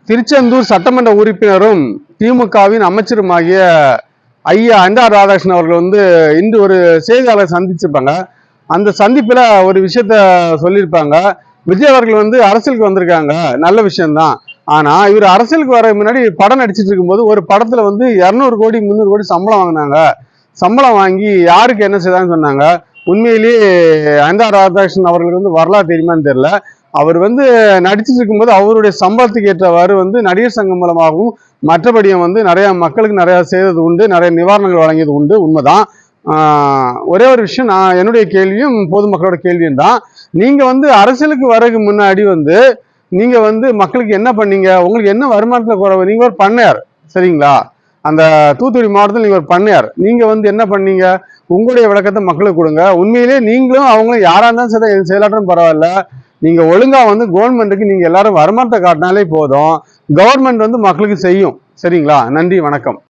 திருச்செந்தூர் சட்டமன்ற உறுப்பினரும் திமுகவின் அமைச்சருமாகிய ஐயா என்ஆர் ராதாகிருஷ்ணன் அவர்கள் இன்று ஒரு செய்தியாளர் சந்திச்சிருப்பாங்க. அந்த சந்திப்புல ஒரு விஷயத்த சொல்லியிருப்பாங்க. விஜய் அவர்கள் அரசியலுக்கு வந்திருக்காங்க, நல்ல விஷயம்தான். ஆனா இவர் அரசியலுக்கு வர முன்னாடி படம் நடிச்சிட்டு இருக்கும்போது ஒரு படத்துல 200 கோடி 300 கோடி சம்பளம் வாங்கினாங்க. சம்பளம் வாங்கி யாருக்கு என்ன செய்தான்னு சொன்னாங்க. உண்மையிலேயே என்ஆர் ராதாகிருஷ்ணன் அவர்களுக்கு வரலாறு தெரியுமான்னு தெரியல. அவர் நடிச்சிட்டு இருக்கும்போது அவருடைய சம்பளத்துக்கு ஏற்றவாறு நடிகர் சங்கம் மூலமாகவும் மற்றபடியும் நிறைய மக்களுக்கு நிறைய செய்தது உண்டு, நிறைய நிவாரணங்கள் வழங்கியது உண்டு, உண்மைதான். ஒரே ஒரு விஷயம், நான் என்னுடைய கேள்வியும் பொதுமக்களோட கேள்வியும் தான். நீங்க அரசியலுக்கு வரதுக்கு முன்னாடி நீங்க மக்களுக்கு என்ன பண்ணீங்க? உங்களுக்கு என்ன வருமானத்துல குறைவு? நீங்க ஒரு பண்ணையார், சரிங்களா? அந்த தூத்துக்குடி மாவட்டத்தில் நீங்க ஒரு பண்ணையார். நீங்க என்ன பண்ணீங்க? உங்களுடைய விளக்கத்தை மக்களுக்கு கொடுங்க. உண்மையிலேயே நீங்களும் அவங்களும் யாரா இருந்தாலும் செயலாற்றும் பரவாயில்ல. நீங்க ஒழுங்கா கவர்மெண்ட்டுக்கு நீங்க எல்லாரும் வருமானத்தை காட்டினாலே போதும். கவர்மெண்ட் மக்களுக்கு செய்யும். சரிங்களா? நன்றி, வணக்கம்.